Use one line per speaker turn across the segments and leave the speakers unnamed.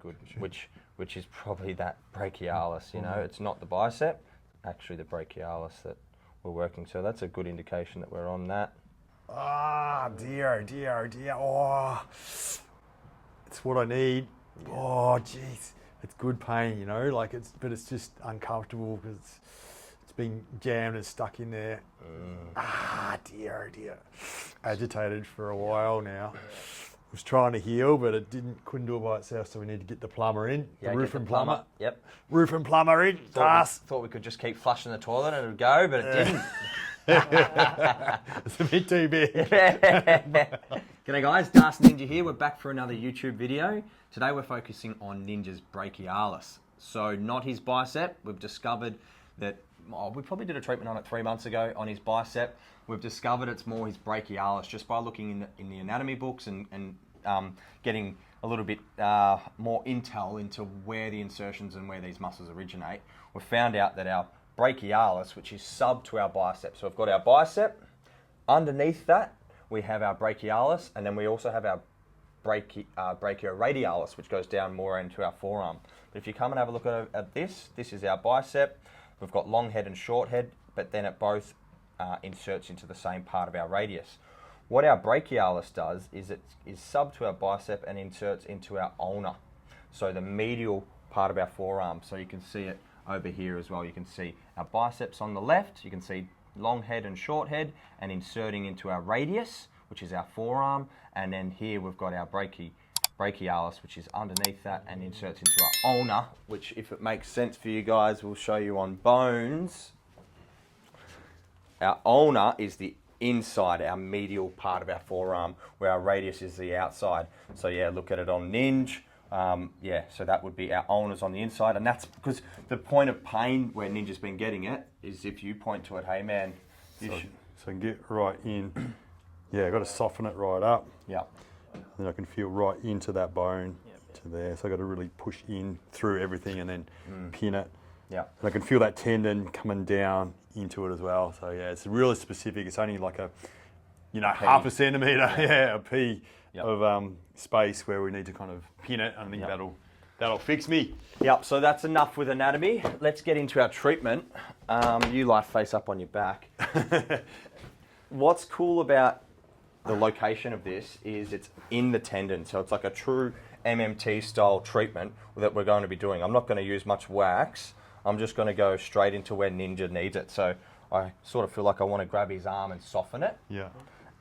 really good, which is probably that brachialis, you know. It's not the bicep, actually the brachialis that we're working. So that's a good indication that we're on that.
Ah, dear, dear, dear. Oh, it's what I need. Yeah. Oh, jeez. It's good pain, you know, like but it's just uncomfortable because it's been jammed and stuck in there. Ah, dear, dear. Agitated for a while now. Was trying to heal, but it couldn't do it by itself, so we need to get the plumber in.
Yeah,
the roof and plumber.
Yep.
Roof and plumber in.
Thought we could just keep flushing the toilet and it would go, but it didn't.
It's a bit too big.
G'day guys, Darcy Ninja here. We're back for another YouTube video. Today we're focusing on Ninja's brachialis. So not his bicep. We've discovered that, we probably did a treatment on it 3 months ago on his bicep. We've discovered it's more his brachialis just by looking in the anatomy books and getting a little bit more intel into where the insertions and where these muscles originate. We've found out that our brachialis, which is sub to our bicep. So we've got our bicep, underneath that we have our brachialis, and then we also have our brachioradialis, which goes down more into our forearm. But if you come and have a look at this is our bicep. We've got long head and short head, but then it both inserts into the same part of our radius. What our brachialis does is it is sub to our bicep and inserts into our ulna, so the medial part of our forearm. So you can see it over here as well. You can see our biceps on the left, you can see long head and short head, and inserting into our radius, which is our forearm, and then here we've got our brachialis, which is underneath that and inserts into our ulna, which, if it makes sense for you guys, we'll show you on bones. Our ulna is the inside, our medial part of our forearm, where our radius is the outside. So yeah, look at it on Ninja. Yeah, so that would be our ulna's on the inside, and that's because the point of pain where Ninja's been getting it is if you point to it, hey man,
so I can get right in. Yeah, I've got to soften it right up.
Yeah.
Then I can feel right into that bone to there. So I've got to really push in through everything and then pin it.
Yeah.
And I can feel that tendon coming down into it as well. So yeah, it's really specific. It's only like a, half a centimetre, a P of space where we need to kind of pin it. I think that'll fix me.
Yep, so that's enough with anatomy. Let's get into our treatment. You lie face up on your back. What's cool about the location of this is it's in the tendon. So it's like a true MMT style treatment that we're going to be doing. I'm not going to use much wax. I'm just going to go straight into where Ninja needs it. So I sort of feel like I want to grab his arm and soften it.
Yeah.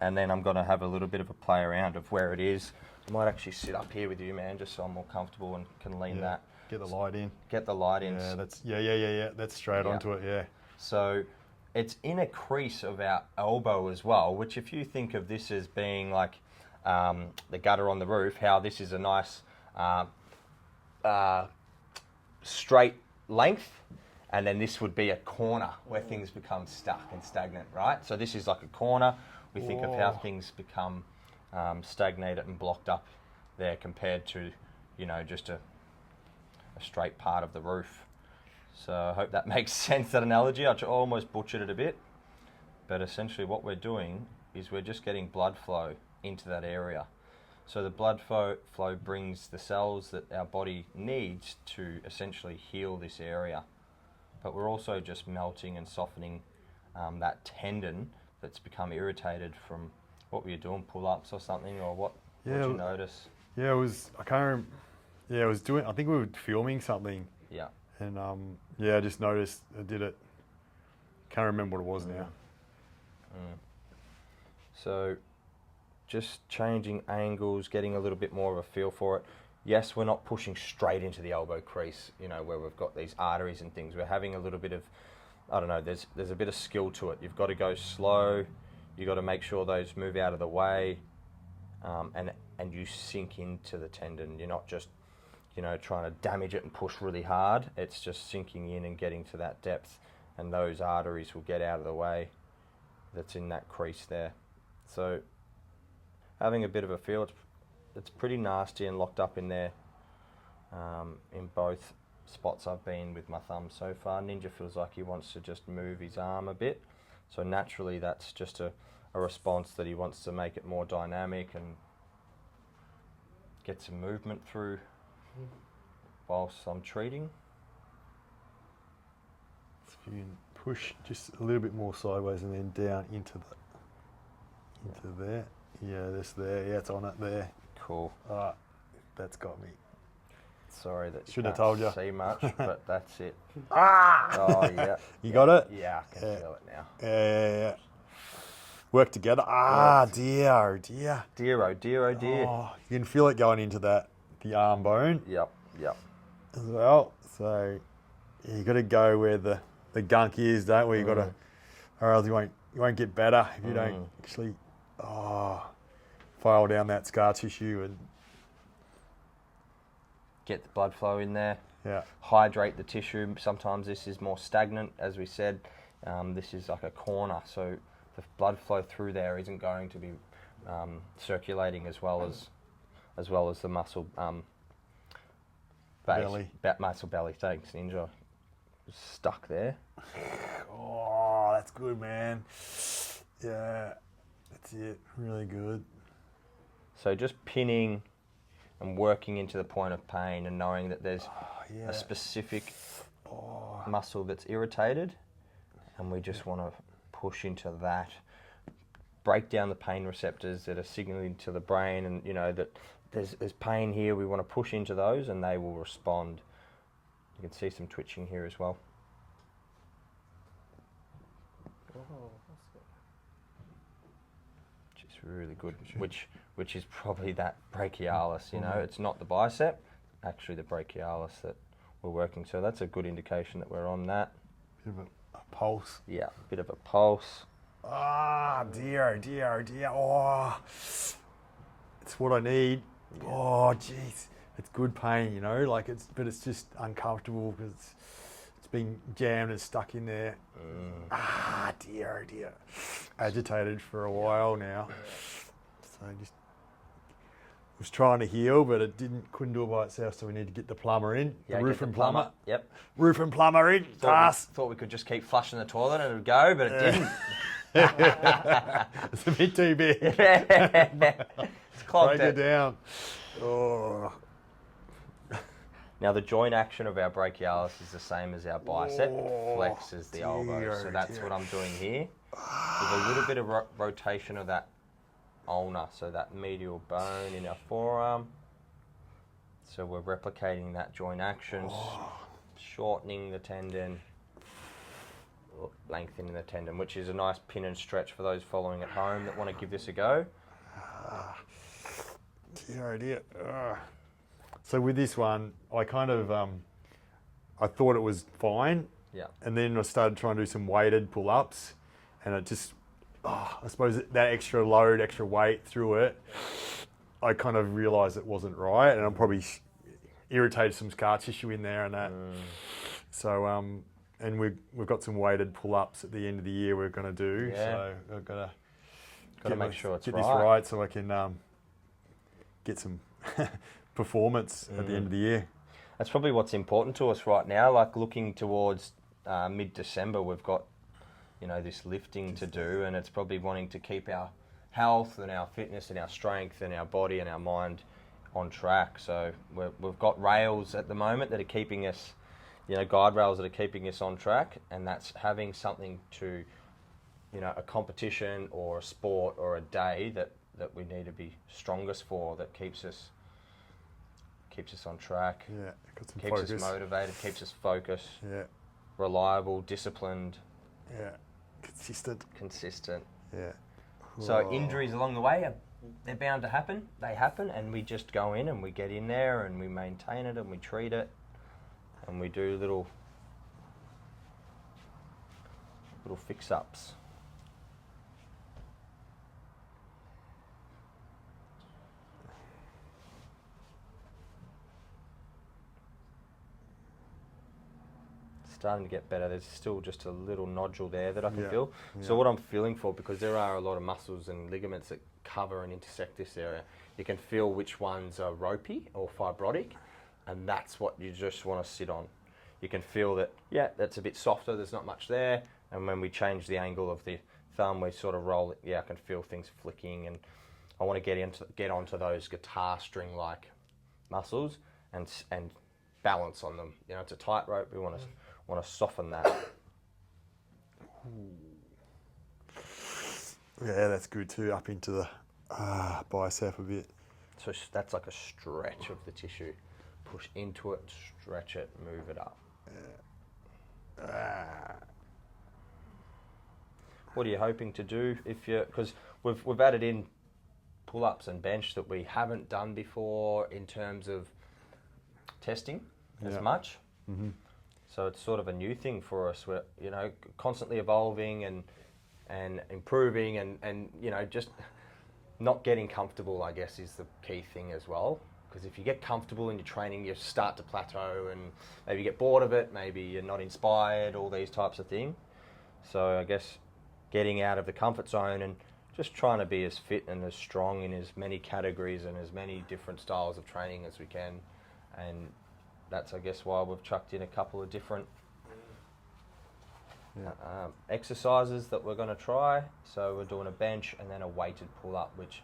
And
then I'm going to have a little bit of a play around of where it is. I might actually sit up here with you, man, just so I'm more comfortable and can lean that.
Get the light in.
Get the light in.
Yeah, that's straight onto it, yeah.
So it's in a crease of our elbow as well, which if you think of this as being like the gutter on the roof, how this is a nice straight length, and then this would be a corner where things become stuck and stagnant, right? So this is like a corner. We think of how things become stagnated and blocked up there compared to, just a straight part of the roof. So I hope that makes sense, that analogy. I almost butchered it a bit, but essentially what we're doing is we're just getting blood flow into that area. So the blood flow brings the cells that our body needs to essentially heal this area. But we're also just melting and softening that tendon that's become irritated from, what were you doing, pull-ups or something, or what did you notice?
Yeah, I think we were filming something.
Yeah.
And I just noticed I did it. Can't remember what it was now.
So just changing angles, getting a little bit more of a feel for it. Yes, we're not pushing straight into the elbow crease, where we've got these arteries and things. We're having a little bit of, there's a bit of skill to it. You've got to go slow. You've got to make sure those move out of the way, and you sink into the tendon. You're not just, trying to damage it and push really hard. It's just sinking in and getting to that depth, and those arteries will get out of the way that's in that crease there. So having a bit of a feel, it's pretty nasty and locked up in there in both spots I've been with my thumb so far. Ninja feels like he wants to just move his arm a bit. So naturally that's just a response that he wants to make it more dynamic and get some movement through whilst I'm treating.
So if you can push just a little bit more sideways and then down into there. Yeah, that's there. Yeah, it's on it there.
Cool.
That's got me.
Sorry that
Should
you
have
can't
told you.
see much, but that's it.
Ah!
Oh, yeah.
You got it?
Yeah, I can feel it now.
Yeah. Work together. Dear, oh dear.
Dear, oh dear, oh dear.
Oh, you can feel it going into the arm bone
Yep.
as well. So you got to go where the gunk is, don't we? You got to, or else you won't get better if you don't actually file down that scar tissue and
Get the blood flow in there.
yeah.
Hydrate the tissue. Sometimes this is more stagnant, as we said. This is like a corner, so the blood flow through there isn't going to be circulating as well as the muscle base.
Belly.
Muscle belly. Thanks, Ninja. Stuck there.
Oh, that's good, man. Yeah, that's it. Really good.
So just pinning and working into the point of pain and knowing that there's a specific muscle that's irritated, and we just want to push into that, break down the pain receptors that are signaling to the brain, and you know that there's pain here. We want to push into those, and they will respond. You can see some twitching here as well. Which is really good. Which is probably that brachialis. You know, it's not the bicep, actually the brachialis that we're working. So that's a good indication that we're on that.
Bit of a pulse.
Yeah, bit of a pulse.
Dear. Oh, it's what I need. Yeah. Oh, jeez, it's good pain, you know. Like but it's just uncomfortable because it's been jammed and stuck in there. Dear. Agitated for a while now. So just was trying to heal, but it couldn't do it by itself. So we need to get the plumber in.
Yeah,
the roof and plumber.
Yep.
Roof and plumber in.
Thought we could just keep flushing the toilet and it would go, but it didn't.
It's a bit too big.
It's clogged
Break it down. Oh.
Now the joint action of our brachialis is the same as our bicep. It flexes the elbow. So that's what I'm doing here. With a little bit of rotation of that ulna, so that medial bone in our forearm. So we're replicating that joint action, shortening the tendon, lengthening the tendon, which is a nice pin and stretch for those following at home that want to give this a go.
Dear. So with this one, I kind of, I thought it was fine.
Yeah.
And then I started trying to do some weighted pull-ups, and it just, I suppose that extra load, extra weight through it, I kind of realised it wasn't right, and I probably irritated some scar tissue in there and that. So, and we've got some weighted pull-ups at the end of the year we're going to do.
Yeah.
So I've got
to make sure it's
get
right.
this right so I can get some performance at the end of the year.
That's probably what's important to us right now. Like looking towards mid-December, we've got, you know, this lifting to do, and it's probably wanting to keep our health and our fitness and our strength and our body and our mind on track. So we've got rails at the moment that are keeping us, you know, guide rails that are keeping us on track, and that's having something to, you know, a competition or a sport or a day that we need to be strongest for, that keeps us on track.
Yeah, got some
keeps
focus.
us motivated, keeps us focused.
Yeah.
Reliable, disciplined.
Yeah. Consistent. Yeah.
So injuries along the way, they're bound to happen. They happen, and we just go in and we get in there and we maintain it and we treat it, and we do little fix-ups. Starting to get better. There's still just a little nodule there that I can feel. Yeah. So what I'm feeling for, because there are a lot of muscles and ligaments that cover and intersect this area, you can feel which ones are ropey or fibrotic, and that's what you just want to sit on. You can feel that, yeah, that's a bit softer, there's not much there, and when we change the angle of the thumb, we sort of roll it, yeah, I can feel things flicking, and I want to get onto those guitar string-like muscles and balance on them. You know, it's a tightrope. We want to soften that.
Yeah, that's good too, up into the bicep a bit.
So that's like a stretch of the tissue. Push into it, stretch it, move it up. What are you hoping to do because we've added in pull-ups and bench that we haven't done before in terms of testing as much.
Mm-hmm.
So it's sort of a new thing for us. We're, you know, constantly evolving and improving and you know, just not getting comfortable, I guess, is the key thing as well. Because if you get comfortable in your training, you start to plateau and maybe you get bored of it, maybe you're not inspired, all these types of things. So I guess getting out of the comfort zone and just trying to be as fit and as strong in as many categories and as many different styles of training as we can. And that's, I guess, why we've chucked in a couple of different exercises that we're going to try. So we're doing a bench and then a weighted pull-up, which,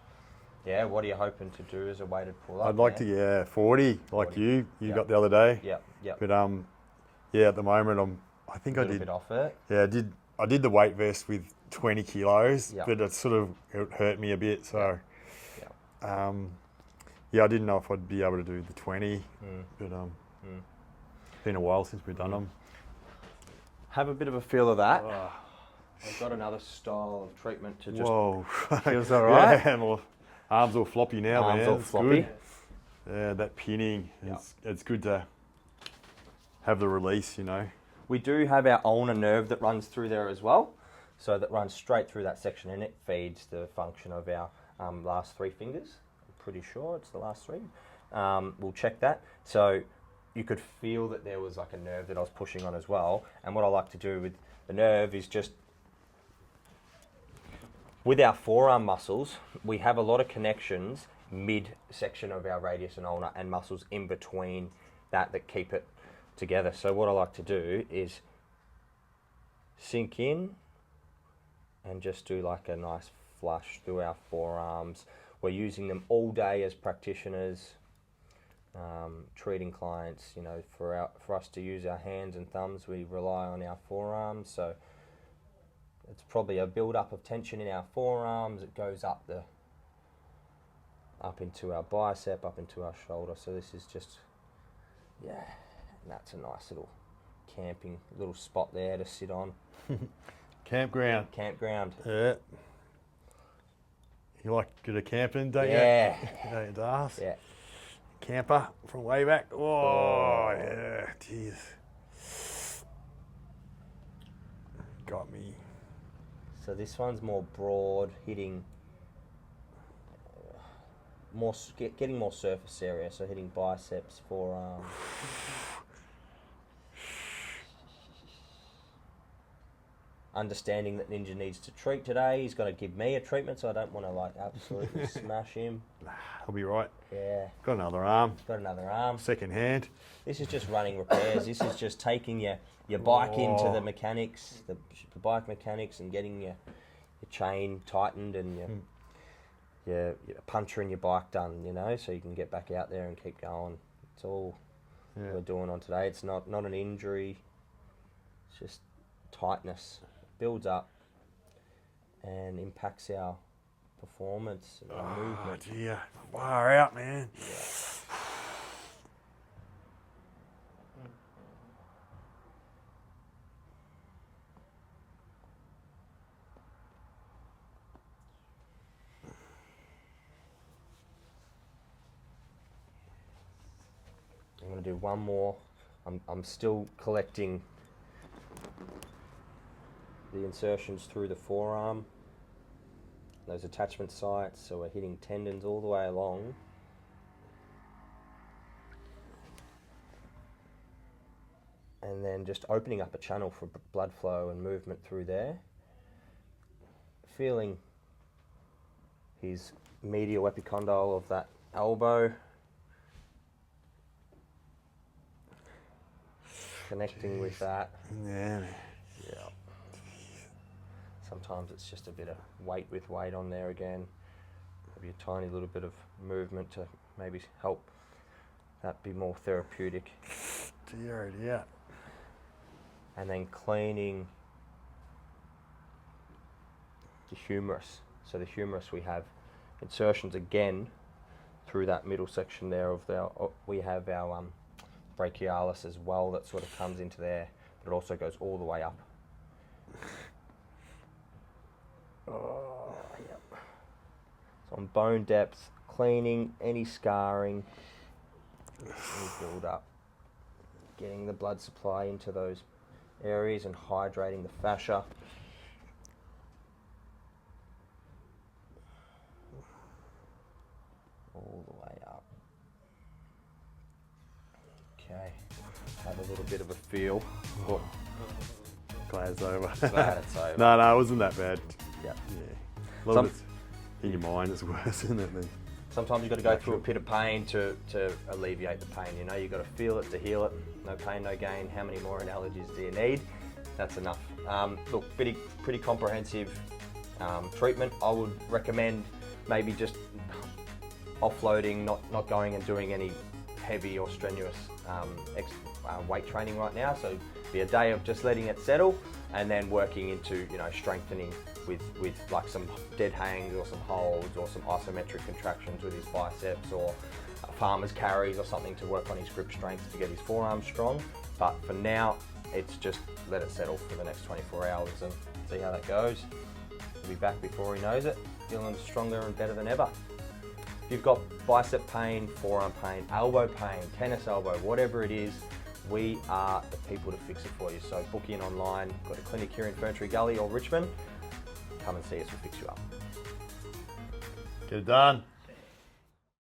yeah, what are you hoping to do as a weighted pull-up?
I'd like to, 40, like 40. You got the other day.
Yeah.
But at the moment I think I did.
A little bit off it.
Yeah, I did the weight vest with 20 kilos, but it hurt me a bit. So, I didn't know if I'd be able to do the 20, but it's been a while since we've done them.
Have a bit of a feel of that. I've got another style of treatment to just...
Whoa.
Feels all right?
Yeah, my arms all floppy now,
arms
man.
all floppy.
Good. Yeah, that pinning, it's good to have the release, you know.
We do have our ulnar nerve that runs through there as well. So that runs straight through that section and it feeds the function of our last 3 fingers. I'm pretty sure it's the last 3. We'll check that. So you could feel that there was like a nerve that I was pushing on as well. And what I like to do with the nerve is just, with our forearm muscles, we have a lot of connections mid-section of our radius and ulnar and muscles in between that keep it together. So what I like to do is sink in and just do like a nice flush through our forearms. We're using them all day as practitioners, treating clients. You know, for us to use our hands and thumbs, we rely on our forearms. So it's probably a build-up of tension in our forearms. It goes up into our bicep, up into our shoulder. So this is just, and that's a nice little camping little spot there to sit on.
Campground. Yeah. You like to go camping, don't you?
Yeah.
Darcy?
Yeah.
Camper from way back. Oh, yeah. Jeez. Got me.
So this one's more broad, hitting getting more surface area. So hitting biceps, forearms. Understanding that Ninja needs to treat today. He's going to give me a treatment, so I don't want to like absolutely smash him.
I'll be right.
Yeah.
Got another arm. Second hand.
This is just running repairs. This is just taking your bike into the mechanics, the bike mechanics, and getting your chain tightened and your puncture in your bike done, you know, so you can get back out there and keep going. It's all we're doing on today. It's not an injury. It's just tightness. Builds up and impacts our performance and our movement.
Oh dear, far out, man.
I'm going to do one more. I'm still collecting the insertions through the forearm, those attachment sites, so we're hitting tendons all the way along. And then just opening up a channel for blood flow and movement through there. Feeling his medial epicondyle of that elbow. Connecting with that.
Yeah.
Sometimes it's just a bit of weight with weight on there again. Maybe a tiny little bit of movement to maybe help That'd be more therapeutic.
Dear, oh dear.
And then cleaning the humerus. So the humerus, we have insertions again through that middle section there of we have our brachialis as well that sort of comes into there, but it also goes all the way up. Oh, yep. So on bone depth, cleaning any scarring, any build up, getting the blood supply into those areas and hydrating the fascia. All the way up. Okay, have a little bit of a feel. Oh,
Glad it's over.
glad it's over.
No, it wasn't that bad.
Yep.
Yeah. A lot of it's in your mind is worse, isn't it?
Sometimes you've got to go through a pit of pain to alleviate the pain. You know, you've got to feel it to heal it. No pain, no gain. How many more analogies do you need? That's enough. Look, pretty comprehensive treatment. I would recommend maybe just offloading, not going and doing any heavy or strenuous weight training right now. So be a day of just letting it settle and then working into, you know, strengthening with like some dead hangs or some holds or some isometric contractions with his biceps or farmer's carries or something to work on his grip strength to get his forearms strong. But for now, it's just let it settle for the next 24 hours and see how that goes. He'll be back before he knows it, feeling stronger and better than ever. If you've got bicep pain, forearm pain, elbow pain, tennis elbow, whatever it is, we are the people to fix it for you. So book in online, got a clinic here in Ferntree Gully or Richmond. Come and see us, we'll fix you up.
Get it done.